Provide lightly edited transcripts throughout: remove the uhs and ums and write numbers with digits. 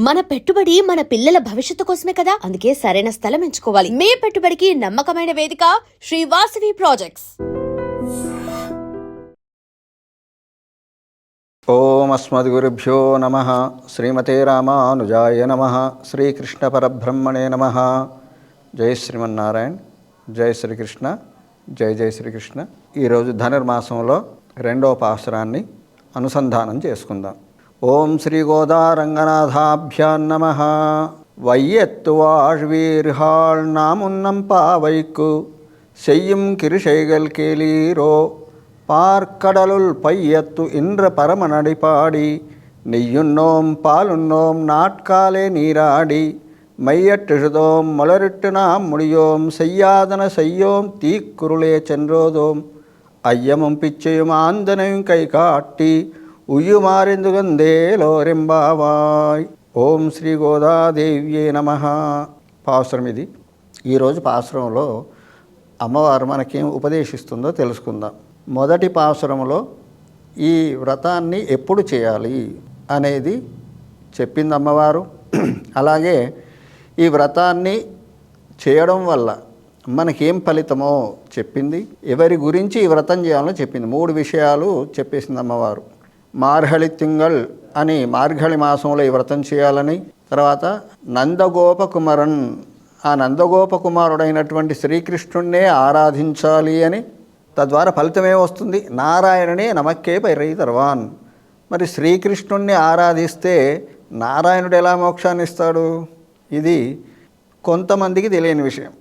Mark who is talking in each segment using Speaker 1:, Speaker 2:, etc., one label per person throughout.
Speaker 1: మన పెట్టుబడి మన పిల్లల భవిష్యత్తు కోసమే కదా, అందుకే సరైన స్థలం ఎంచుకోవాలి. మీ పెట్టుబడికి నమ్మకమైన వేదిక శ్రీ వాసవి ప్రాజెక్ట్స్.
Speaker 2: ఓం అస్మద్గురుభ్యో నమః. శ్రీమతే రామానుజాయ నమః. శ్రీకృష్ణ పరబ్రహ్మణే నమః. జై శ్రీమన్నారాయణ, జై శ్రీకృష్ణ, జై జై శ్రీకృష్ణ. ఈరోజు ధనుర్మాసంలో రెండవ పాసురాన్ని అనుసంధానం చేసుకుందాం. ఓం శ్రీ గోదారంగనాథాభ్యాం నమః. வையத்து வாழ்வீர்கள் நாமுன்னம் பாவைக்கு செய்யும் கிருஷைகள் கேளீரோ பார்க்கடலுள் பையத்து இன்ற பரமநடை பாடி நெய்யுண்ணோம் பாலுண்ணோம் நாட்காலே நீராடி மையற்றெழுதோம் மலரிட்டு நாம் முடியோம் செய்யாதன செய்யோம் தீக்குருளே சென்றோதோம் ஐயமும் பிச்சையும் ஆந்தனையும் கை காட்டி ఉయ్యుమారెందుగందేలోరెంబావాయ్. ఓం శ్రీ గోదాదేవ్యే నమః. పాసురం ఇది. ఈరోజు పాసురంలో అమ్మవారు మనకేం ఉపదేశిస్తుందో తెలుసుకుందాం. మొదటి పాసురంలో ఈ వ్రతాన్ని ఎప్పుడు చేయాలి అనేది చెప్పింది అమ్మవారు. అలాగే ఈ వ్రతాన్ని చేయడం వల్ల మనకేం ఫలితమో చెప్పింది. ఎవరి గురించి ఈ వ్రతం చేయాలో చెప్పింది. 3 విషయాలు చెప్పేసింది అమ్మవారు. మార్గళి తింగళ్ అని మార్గళి మాసంలో ఈ వ్రతం చేయాలని, తర్వాత నందగోపకుమరన్ ఆ నందగోపకుమారుడైనటువంటి శ్రీకృష్ణున్నే ఆరాధించాలి అని, తద్వారా ఫలితమే వస్తుంది. నారాయణనే నమక్కే పైరై తర్వాన్. మరి శ్రీకృష్ణుణ్ణి ఆరాధిస్తే నారాయణుడు ఎలా మోక్షాన్ని ఇస్తాడు? ఇది కొంతమందికి తెలియని విషయం.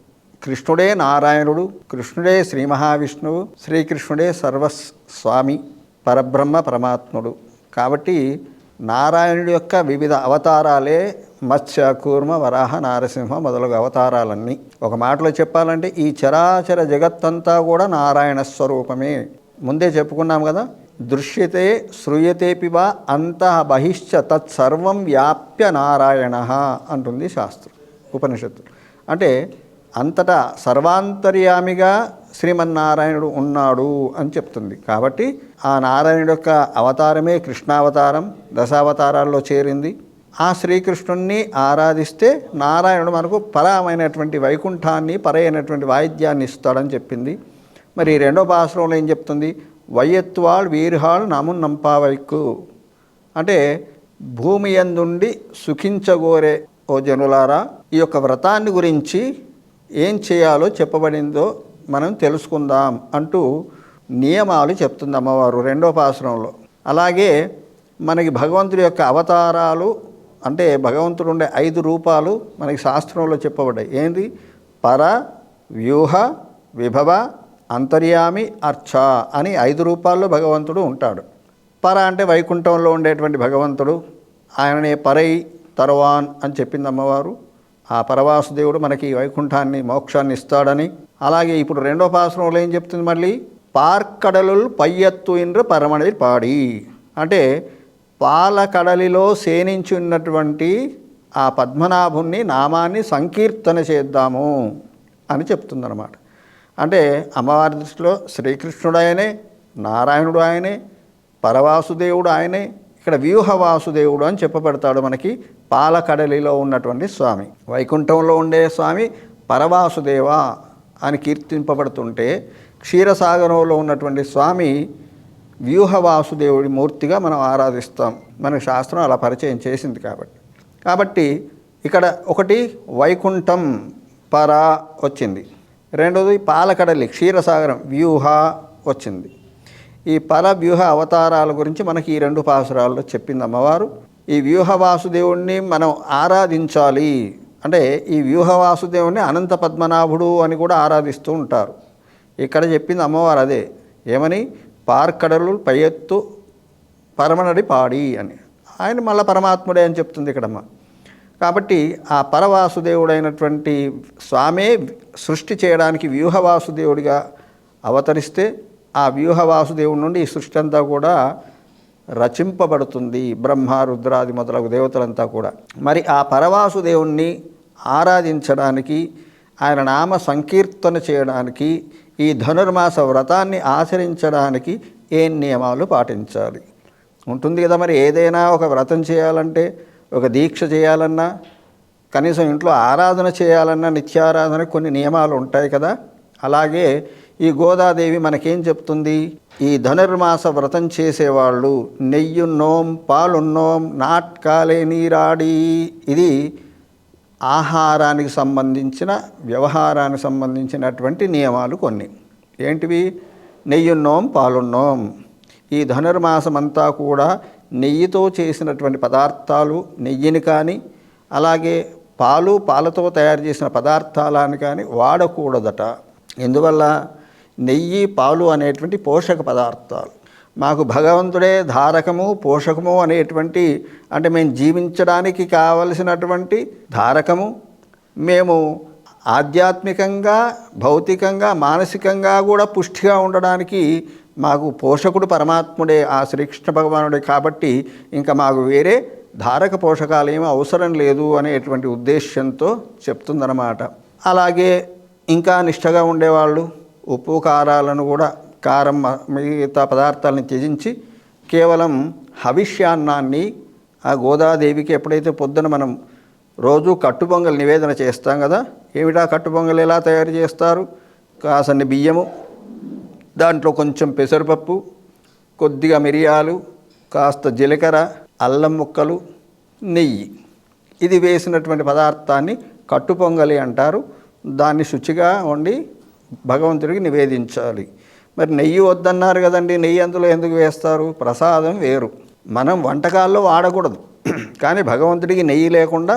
Speaker 2: కృష్ణుడే నారాయణుడు, కృష్ణుడే శ్రీ మహావిష్ణువు, శ్రీకృష్ణుడే సర్వస్వామి పరబ్రహ్మ పరమాత్ముడు. కాబట్టి నారాయణుడి యొక్క వివిధ అవతారాలే మత్స్య, కూర్మ, వరాహ, నారసింహ మొదలగు అవతారాలన్నీ. ఒక మాటలో చెప్పాలంటే ఈ చరాచర జగత్తంతా కూడా నారాయణ స్వరూపమే. ముందే చెప్పుకున్నాం కదా, దృశ్యతే శ్రూయతేపివ అంతః బహిశ్చ తత్సర్వం వ్యాప్య నారాయణ అంటుంది శాస్త్రం, ఉపనిషత్తు. అంటే అంతటా సర్వాంతర్యామిగా శ్రీమన్నారాయణుడు ఉన్నాడు అని చెప్తుంది. కాబట్టి ఆ నారాయణుడు యొక్క అవతారమే కృష్ణావతారం, దశావతారాల్లో చేరింది. ఆ శ్రీకృష్ణుణ్ణి ఆరాధిస్తే నారాయణుడు మనకు పరమైనటువంటి వైకుంఠాన్ని, పరైనటువంటి వాయిద్యాన్ని ఇస్తాడని చెప్పింది. మరి రెండో పాసురంలో ఏం చెప్తుంది? వైయత్వాళ్ వీర్హాళ్ నామున్ నంపావైకు అంటే భూమి యందుండి సుఖించగోరే ఓ జనులారా, ఈ యొక్క వ్రతాన్ని గురించి ఏం చేయాలో చెప్పబడిందో మనం తెలుసుకుందాం అంటూ నియమాలు చెప్తుంది అమ్మవారు రెండో పాసురంలో. అలాగే మనకి భగవంతుడి యొక్క అవతారాలు అంటే భగవంతుడు ఉండే 5 రూపాలు మనకి శాస్త్రంలో చెప్పబడ్డాయి. ఏంది? పర, వ్యూహ, విభవ, అంతర్యామి, అర్చ అని 5 రూపాల్లో భగవంతుడు ఉంటాడు. పర అంటే వైకుంఠంలో ఉండేటువంటి భగవంతుడు, ఆయననే పరై తర్వాన్ అని చెప్పింది అమ్మవారు. ఆ పరవాసుదేవుడు మనకి వైకుంఠాన్ని, మోక్షాన్ని ఇస్తాడని. అలాగే ఇప్పుడు రెండో పాసురంలో ఏం చెప్తుంది? మళ్ళీ పార్కడలుల్ పయ్యత్తు ఇంద్ర పరమణి పాడి అంటే పాలకడలిలో శయనించి ఉన్నటువంటి ఆ పద్మనాభుణ్ణి నామాన్ని సంకీర్తన చేద్దాము అని చెప్తుందన్నమాట. అంటే అమ్మవారి దృష్టిలో శ్రీకృష్ణుడు ఆయనే, నారాయణుడు ఆయనే, పరవాసుదేవుడు ఆయనే. ఇక్కడ వ్యూహవాసుదేవుడు అని చెప్పబడతాడు మనకి పాలకడలిలో ఉన్నటువంటి స్వామి. వైకుంఠంలో ఉండే స్వామి పరవాసుదేవ అని కీర్తింపబడుతుంటే, క్షీరసాగరంలో ఉన్నటువంటి స్వామి వ్యూహవాసుదేవుడి మూర్తిగా మనం ఆరాధిస్తాం. మనకు శాస్త్రం అలా పరిచయం చేసింది. కాబట్టి ఇక్కడ ఒకటి వైకుంఠం పర వచ్చింది, రెండోది పాలకడలి క్షీరసాగరం వ్యూహ వచ్చింది. ఈ పర వ్యూహ అవతారాల గురించి మనకి ఈ 2 పాసురాల్లో చెప్పింది అమ్మవారు. ఈ వ్యూహవాసుదేవుణ్ణి మనం ఆరాధించాలి అంటే ఈ వ్యూహవాసుదేవుణ్ణి అనంత పద్మనాభుడు అని కూడా ఆరాధిస్తూ ఉంటారు. ఇక్కడ చెప్పింది అమ్మవారు అదే. ఏమని? పార్కడలు పైయత్తు పరమనడి పాడి అని. ఆయన మళ్ళీ పరమాత్ముడే అని చెప్తుంది ఇక్కడమ్మ. కాబట్టి ఆ పరవాసుదేవుడైనటువంటి స్వామే సృష్టి చేయడానికి వ్యూహవాసుదేవుడిగా అవతరిస్తే ఆ వ్యూహవాసుదేవుడి నుండి ఈ సృష్టి అంతా కూడా రచింపబడుతుంది. బ్రహ్మ, రుద్రాది మొదలగు దేవతలంతా కూడా. మరి ఆ పరవాసుదేవుణ్ణి ఆరాధించడానికి, ఆయన నామ సంకీర్తన చేయడానికి, ఈ ధనుర్మాస వ్రతాన్ని ఆచరించడానికి ఏం నియమాలు పాటించాలి ఉంటుంది కదా. మరి ఏదైనా ఒక వ్రతం చేయాలంటే ఒక దీక్ష చేయాలన్నా, కనీసం ఇంట్లో ఆరాధన చేయాలన్నా నిత్యారాధన కొన్ని నియమాలు ఉంటాయి కదా. అలాగే ఈ గోదాదేవి మనకేం చెప్తుంది? ఈ ధనుర్మాస వ్రతం చేసేవాళ్ళు నెయ్యున్నోం పాలున్నోం నాట్కాలే నీరాడి. ఇది ఆహారానికి సంబంధించిన, వ్యవహారానికి సంబంధించినటువంటి నియమాలు కొన్ని. ఏంటివి? నెయ్యున్నోం పాలున్నోం. ఈ ధనుర్మాసం అంతా కూడా నెయ్యితో చేసినటువంటి పదార్థాలు, నెయ్యిని కానీ అలాగే పాలతో తయారు చేసిన పదార్థాలను కానీ వాడకూడదట. ఎందువల్ల? నెయ్యి పాలు అనేటువంటి పోషక పదార్థాలు. మాకు భగవంతుడే ధారకము పోషకము అనేటువంటి, అంటే మేము జీవించడానికి కావలసినటువంటి ధారకము, మేము ఆధ్యాత్మికంగా భౌతికంగా మానసికంగా కూడా పుష్టిగా ఉండడానికి మాకు పోషకుడు పరమాత్ముడే, ఆ శ్రీకృష్ణ భగవానుడే. కాబట్టి ఇంకా మాకు వేరే ధారక పోషకాలు ఏమీ అవసరం లేదు అనేటువంటి ఉద్దేశ్యంతో చెప్తుందన్నమాట. అలాగే ఇంకా నిష్టగా ఉండేవాళ్ళు ఉప్పు కారాలను కూడా, కారం మిగతా పదార్థాలను త్యజించి కేవలం హవిష్యాన్నాన్ని ఆ గోదాదేవికి ఎప్పుడైతే పొద్దున మనం రోజు కట్టుపొంగల్ నివేదన చేస్తాం కదా. ఏమిటా కట్టుపొంగల్ ఎలా తయారు చేస్తారు? కాసన్ని బియ్యము, దాంట్లో కొంచెం పెసరపప్పు, కొద్దిగా మిరియాలు, కాస్త జీలకర్ర, అల్లం ముక్కలు, నెయ్యి, ఇది వేసినటువంటి పదార్థాన్ని కట్టుపొంగలి అంటారు. దాన్ని శుచిగా వండి భగవంతుడికి నివేదించాలి. మరి నెయ్యి వద్దన్నారు కదండి, నెయ్యి అందులో ఎందుకు వేస్తారు? ప్రసాదం వేరు, మనం వంటకాల్లో వాడకూడదు. కానీ భగవంతుడికి నెయ్యి లేకుండా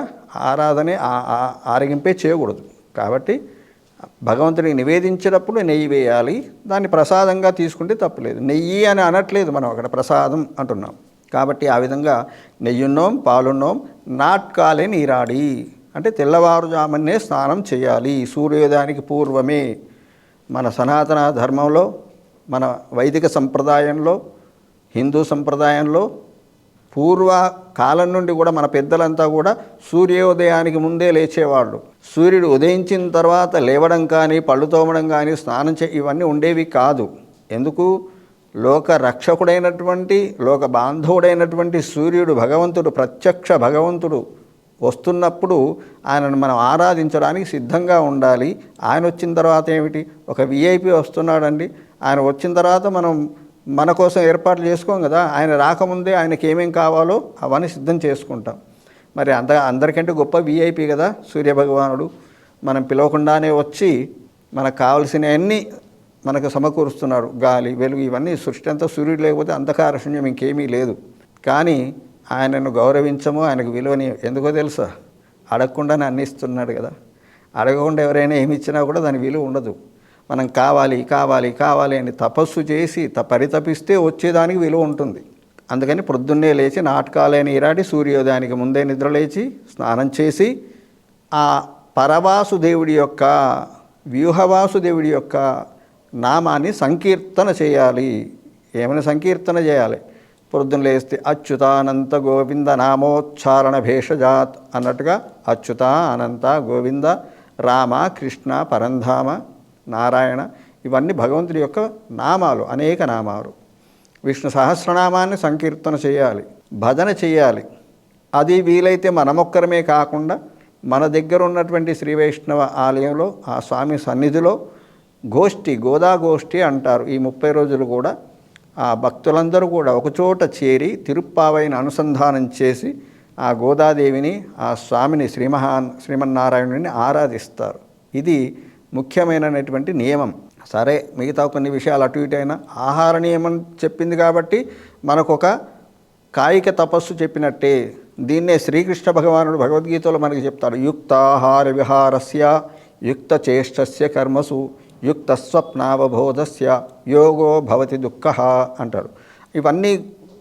Speaker 2: ఆరాధనే ఆరగింపే చేయకూడదు. కాబట్టి భగవంతుడికి నివేదించేటప్పుడు నెయ్యి వేయాలి, దాన్ని ప్రసాదంగా తీసుకుంటే తప్పులేదు. నెయ్యి అని అనట్లేదు మనం, అక్కడ ప్రసాదం అంటున్నాం. కాబట్టి ఆ విధంగా నెయ్యున్నోం పాలున్నోం నాట్కాలే నీరాడి, అంటే తెల్లవారుజామునే స్నానం చేయాలి, సూర్యోదయానికి పూర్వమే. మన సనాతన ధర్మంలో, మన వైదిక సంప్రదాయంలో, హిందూ సంప్రదాయంలో పూర్వ కాలం నుండి కూడా మన పెద్దలంతా కూడా సూర్యోదయానికి ముందే లేచేవాళ్ళు. సూర్యుడు ఉదయించిన తర్వాత లేవడం కానీ, పళ్ళు తోమడం కానీ, స్నానం ఇవన్నీ ఉండేవి కాదు. ఎందుకు? లోక రక్షకుడైనటువంటి, లోక బాంధవుడైనటువంటి సూర్యుడు, భగవంతుడు, ప్రత్యక్ష భగవంతుడు వస్తున్నప్పుడు ఆయనను మనం ఆరాధించడానికి సిద్ధంగా ఉండాలి. ఆయన వచ్చిన తర్వాత ఏమిటి? ఒక విఐపి వస్తున్నాడండి, ఆయన వచ్చిన తర్వాత మనం మన కోసం ఏర్పాట్లు చేసుకోం కదా. ఆయన రాకముందే ఆయనకి ఏమేం కావాలో అవన్నీ సిద్ధం చేసుకుంటాం. మరి అందరికంటే గొప్ప విఐపి కదా సూర్యభగవానుడు. మనం పిలవకుండానే వచ్చి మనకు కావలసినవన్నీ మనకు సమకూరుస్తున్నాడు. గాలి, వెలుగు, ఇవన్నీ సృష్టి అంతా సూర్యుడు లేకపోతే అంధకారశూన్యం ఇంకేమీ లేదు. కానీ ఆయనను గౌరవించము, ఆయనకు విలువని. ఎందుకో తెలుసా? అడగకుండానే అన్ని ఇస్తున్నాడు కదా. అడగకుండా ఎవరైనా ఏమి ఇచ్చినా కూడా దాని విలువ ఉండదు. మనం కావాలి కావాలి కావాలి అని తపస్సు చేసి పరితపిస్తే వచ్చేదానికి విలువ ఉంటుంది. అందుకని ప్రొద్దున్నే లేచి నాటకాలే నీరాడి సూర్యోదయానికి ముందే నిద్రలేచి స్నానం చేసి ఆ పరవాసుదేవుడి యొక్క, వ్యూహవాసుదేవుడి యొక్క నామాన్ని సంకీర్తన చేయాలి. ఏమైనా సంకీర్తన చేయాలి. పొద్దున్న లేస్తే అచ్యుతానంత గోవింద నామోచ్చారణ భేషజాత్ అన్నట్టుగా అచ్యుత, అనంత, గోవింద, రామ, కృష్ణ, పరంధామ, నారాయణ, ఇవన్నీ భగవంతుడి యొక్క నామాలు, అనేక నామాలు. విష్ణు సహస్రనామాన్ని సంకీర్తన చేయాలి, భజన చేయాలి. అది వీలైతే మనమొక్కరమే కాకుండా మన దగ్గర ఉన్నటువంటి శ్రీ వైష్ణవ ఆలయంలో, ఆ స్వామి సన్నిధిలో గోష్ఠి, గోదా గోష్ఠి అంటారు. ఈ 30 రోజులు కూడా ఆ భక్తులందరూ కూడా ఒకచోట చేరి తిరుప్పావైని అనుసంధానం చేసి ఆ గోదాదేవిని, ఆ స్వామిని, శ్రీమన్నారాయణుని ఆరాధిస్తారు. ఇది ముఖ్యమైనటువంటి నియమం. సరే, మిగతా కొన్ని విషయాలు అటు ఇటు అయినా ఆహార నియమం చెప్పింది కాబట్టి మనకొక కాయిక తపస్సు చెప్పినట్టే. దీన్నే శ్రీకృష్ణ భగవానుడు భగవద్గీతలో మనకి చెప్తాడు. యుక్తాహార విహారస్య యుక్త చేష్టస్య కర్మసు యుక్త స్వప్నావబోధస్య యోగో భవతి దుఃఖః అంటారు. ఇవన్నీ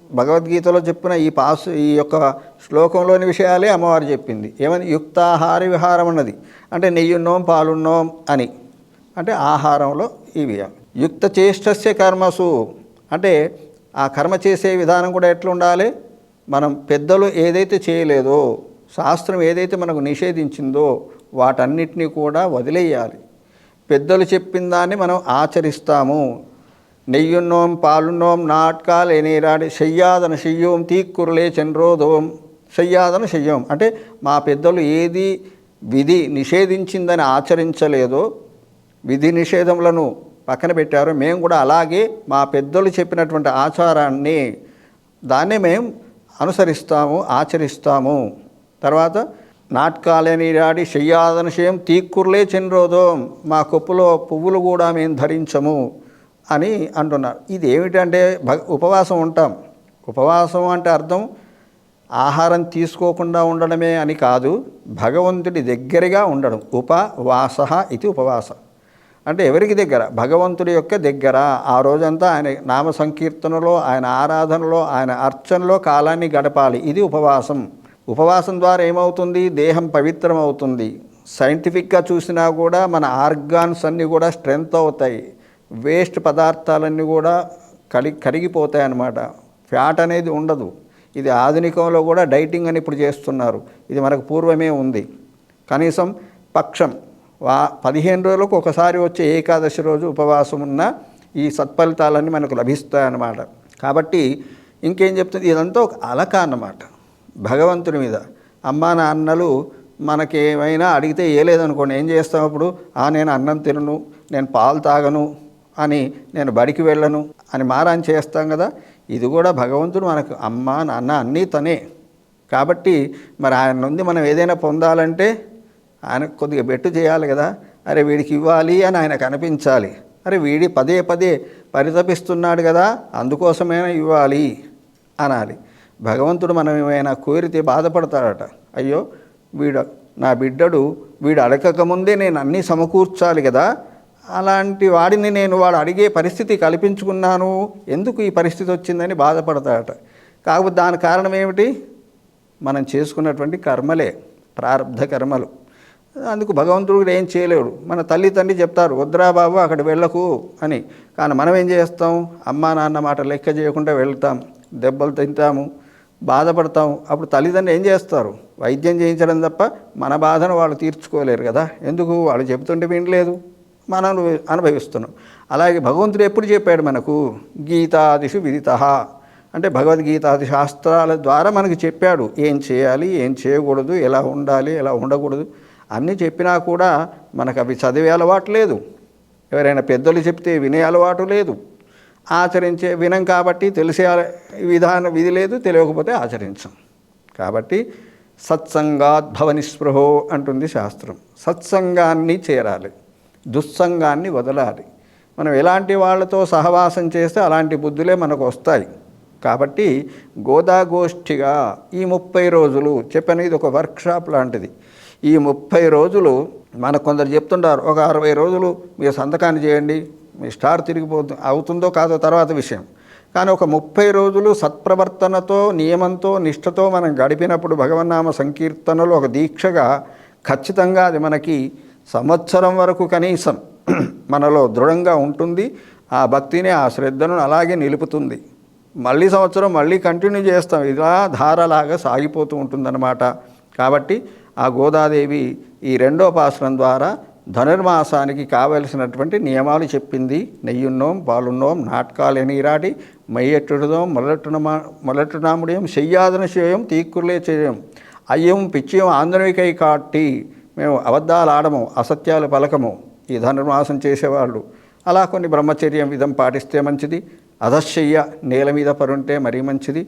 Speaker 2: భగవద్గీతలో చెప్పిన ఈ యొక్క శ్లోకంలోని విషయాలే అమ్మవారు చెప్పింది. ఏమని? యుక్తాహార విహారం అన్నది అంటే నెయ్యున్నోం పాలున్నోం అని, అంటే ఆహారంలో ఇవి. యుక్త చేష్టస్య కర్మసు అంటే ఆ కర్మ చేసే విధానం కూడా ఎట్లా ఉండాలి? మనం పెద్దలు ఏదైతే చేయలేదో, శాస్త్రం ఏదైతే మనకు నిషేధించిందో వాటన్నిటినీ కూడా వదిలేయాలి. పెద్దలు చెప్పిన దాన్ని మనం ఆచరిస్తాము. నెయ్యున్నోం పాలున్నోం నాట్కాలే నీరాడి శయ్యాదన శయ్యోం తీక్కురులే చంద్రోదోం శయ్యాదన శయ్యం అంటే మా పెద్దలు ఏది విధి నిషేధించిందని ఆచరించలేదో, విధి నిషేధములను పక్కన పెట్టారో, మేము కూడా అలాగే మా పెద్దలు చెప్పినటువంటి ఆచారాన్ని దాన్నే మేము అనుసరిస్తాము, ఆచరిస్తాము. తర్వాత నాటకాలే నీరాడి శయ్యాదన శయం తీక్కుర్లే చెన్రోదం, మా కొప్పులో పువ్వులు కూడా మేము ధరించము అని అంటున్నారు. ఇది ఏమిటంటే ఉపవాసం ఉంటాం. ఉపవాసం అంటే అర్థం ఆహారం తీసుకోకుండా ఉండడమే అని కాదు, భగవంతుడి దగ్గరగా ఉండడం. ఉపవాస ఇది ఉపవాస అంటే ఎవరికి దగ్గర? భగవంతుడి యొక్క దగ్గర. ఆ రోజంతా ఆయన నామ సంకీర్తనలో, ఆయన ఆరాధనలో, ఆయన అర్చనలో కాలాన్ని గడపాలి. ఇది ఉపవాసం. ఉపవాసం ద్వారా ఏమవుతుంది? దేహం పవిత్రం అవుతుంది. సైంటిఫిక్గా చూసినా కూడా మన ఆర్గాన్స్ అన్నీ కూడా స్ట్రెంగ్త్ అవుతాయి. వేస్ట్ పదార్థాలన్నీ కూడా కరిగిపోతాయి అన్నమాట. ఫ్యాట్ అనేది ఉండదు. ఇది ఆధునికంలో కూడా డైటింగ్ అని ఇప్పుడు చేస్తున్నారు. ఇది మనకు పూర్వమే ఉంది. కనీసం పక్షం 15 రోజులకు ఒకసారి వచ్చే ఏకాదశి రోజు ఉపవాసం ఉన్న ఈ సత్ఫలితాలన్నీ మనకు లభిస్తాయన్నమాట. కాబట్టి ఇంకేం చెప్తుంది? ఇదంతా ఒక అలక అన్నమాట భగవంతుని మీద. అమ్మా నాన్నలు మనకేమైనా అడిగితే ఏలేదనుకోండి, ఏం చేస్తాం అప్పుడు? నేను అన్నం తినను, నేను పాలు తాగను అని, నేను బడికి వెళ్ళను అని మారాన్ చేస్తాం కదా. ఇది కూడా భగవంతుడు మనకు అమ్మ నాన్న అన్నీ తనే. కాబట్టి మరి ఆయన నుండి మనం ఏదైనా పొందాలంటే ఆయనకు కొద్దిగా బెట్టు చేయాలి కదా. అరే వీడికి ఇవ్వాలి అని ఆయనకు అనిపించాలి. అరే వీడి పదే పదే పరితపిస్తున్నాడు కదా, అందుకోసమైనా ఇవ్వాలి అనాలి. భగవంతుడు మనం ఏమైనా కోరితే బాధపడతాడట. అయ్యో నా బిడ్డడు వీడు అడగకముందే నేను అన్నీ సమకూర్చాలి కదా, అలాంటి వాడిని నేను వాడు అడిగే పరిస్థితి కల్పించుకున్నాను, ఎందుకు ఈ పరిస్థితి వచ్చిందని బాధపడతాడట. కాకపోతే దాని కారణం ఏమిటి? మనం చేసుకున్నటువంటి కర్మలే, ప్రారబ్ధ కర్మలు. అందుకు భగవంతుడు ఏం చేయలేడు. మన తల్లిదండ్రి చెప్తారు, వద్దురా బాబు అక్కడ వెళ్ళకు అని. కానీ మనం ఏం చేస్తాం? అమ్మా నాన్న మాట లెక్క చేయకుండా వెళ్తాం, దెబ్బలు తింటాము, బాధపడతాం. అప్పుడు తల్లిదండ్రులు ఏం చేస్తారు? వైద్యం చేయించడం తప్ప మన బాధను వాళ్ళు తీర్చుకోలేరు కదా. ఎందుకు? వాళ్ళు చెబుతుంటే వినలేదు, మనం అనుభవిస్తున్నాం. అలాగే భగవంతుడు ఎప్పుడు చెప్పాడు మనకు? గీతాదిషు విదితః అంటే భగవద్గీతాది శాస్త్రాల ద్వారా మనకు చెప్పాడు ఏం చేయాలి, ఏం చేయకూడదు, ఎలా ఉండాలి, ఎలా ఉండకూడదు అన్నీ చెప్పినా కూడా మనకు అవి చదివే అలవాటు లేదు. ఎవరైనా పెద్దలు చెప్తే వినే అలవాటు లేదు. వినం కాబట్టి తెలిసే విధి లేదు, తెలియకపోతే ఆచరించం. కాబట్టి సత్సంగాద్భవ నిస్పృహో అంటుంది శాస్త్రం. సత్సంగాన్ని చేరాలి, దుస్సంగాన్ని వదలాలి. మనం ఎలాంటి వాళ్ళతో సహవాసం చేస్తే అలాంటి బుద్ధులే మనకు వస్తాయి. కాబట్టి గోదాగోష్ఠిగా ఈ 30 రోజులు చెప్పాను, ఇది ఒక వర్క్షాప్ లాంటిది. ఈ 30 రోజులు మనకు కొందరు చెప్తుంటారు, ఒక 60 రోజులు మీరు సంతకాన్ని చేయండి, మీ స్టార్ అవుతుందో కాదో తర్వాత విషయం. కానీ ఒక 30 రోజులు సత్ప్రవర్తనతో, నియమంతో, నిష్ఠతో మనం గడిపినప్పుడు భగవన్నామ సంకీర్తనలు ఒక దీక్షగా ఖచ్చితంగా అది మనకి సంవత్సరం వరకు కనీసం మనలో దృఢంగా ఉంటుంది. ఆ భక్తిని, ఆ శ్రద్ధను అలాగే నిలుపుతుంది. మళ్ళీ సంవత్సరం మళ్ళీ కంటిన్యూ చేస్తాం. ఇలా ధారలాగా సాగిపోతూ ఉంటుందన్నమాట. కాబట్టి ఆ గోదాదేవి ఈ 2వ పాసురం ద్వారా ధనుర్మాసానికి కావలసినటువంటి నియమాలు చెప్పింది. నెయ్యున్నోం పాలున్నోం నాటకాలు నీరాటి మయ్యెట్టుడుదోం మొలట్టునాముడియం శయ్యాదన శేయం తీక్కుర్లే చేయం అయ్యం పిచ్చియం ఆంధ్రవికై కాట్టి. మేము అబద్ధాలు ఆడము, అసత్యాలు పలకము ఈ ధనుర్మాసం చేసేవాళ్ళు. అలా కొన్ని బ్రహ్మచర్యం విధం పాటిస్తే మంచిది. అధశయ్య నేల మీద పరుంటే మరీ మంచిది.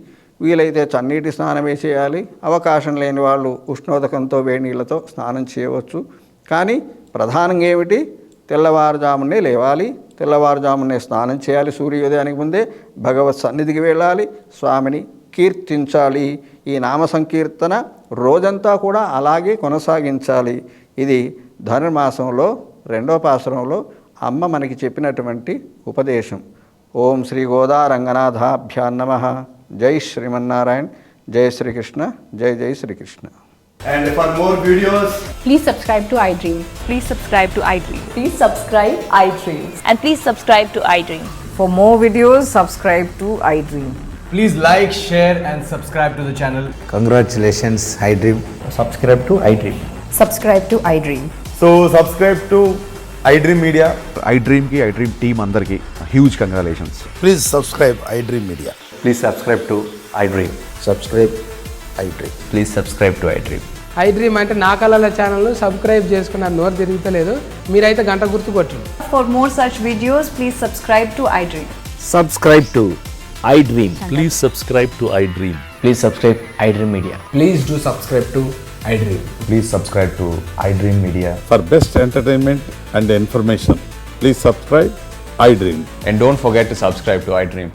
Speaker 2: వీలైతే చన్నీటి స్నానమే చేయాలి. అవకాశం లేని వాళ్ళు ఉష్ణోదకంతో వేడి నీళ్ళతో స్నానం చేయవచ్చు. కానీ ప్రధానంగా ఏమిటి? తెల్లవారుజామునే లేవాలి, తెల్లవారుజామునే స్నానం చేయాలి. సూర్యోదయానికి ముందే భగవత్ సన్నిధికి వెళ్ళాలి, స్వామిని కీర్తించాలి. ఈ నామ సంకీర్తన రోజంతా కూడా అలాగే కొనసాగించాలి. ఇది ధనుర్మాసంలో 2వ పాసురంలో అమ్మ మనకి చెప్పినటువంటి ఉపదేశం. ఓం శ్రీ గోదా రంగనాథాభ్యాం నమః. జై శ్రీమన్నారాయణ. జై శ్రీకృష్ణ. జై జై Srikrishna.
Speaker 3: And for more videos,
Speaker 4: please subscribe to iDream.
Speaker 5: Please subscribe to iDream.
Speaker 4: Please subscribe iDream.
Speaker 5: And please subscribe to iDream.
Speaker 6: For more videos, subscribe to iDream.
Speaker 3: please like, share and subscribe to the channel.
Speaker 7: Congratulations, iDream.
Speaker 3: Subscribe to iDream.
Speaker 6: Subscribe to iDream.
Speaker 3: So subscribe to iDream Media.
Speaker 8: iDream ki iDream team andarki huge congratulations.
Speaker 7: Please subscribe iDream Media.
Speaker 9: Please subscribe to iDream.
Speaker 7: Subscribe iDream.
Speaker 3: Please subscribe to iDream.
Speaker 9: I dream అంటే నా కళల ఛానల్ను subscribe చేసుకున్న నోరు తిరుగుతలేదు, మీరైతే గంట గుర్తు కొట్టండి.
Speaker 4: For more such videos, please subscribe to iDream.
Speaker 10: Subscribe to iDream.
Speaker 11: Please subscribe to iDream.
Speaker 3: Please subscribe iDream Media.
Speaker 9: Please do subscribe to iDream.
Speaker 3: Please subscribe to iDream Media.
Speaker 8: For best entertainment and information, please subscribe iDream.
Speaker 3: And don't forget to subscribe to iDream.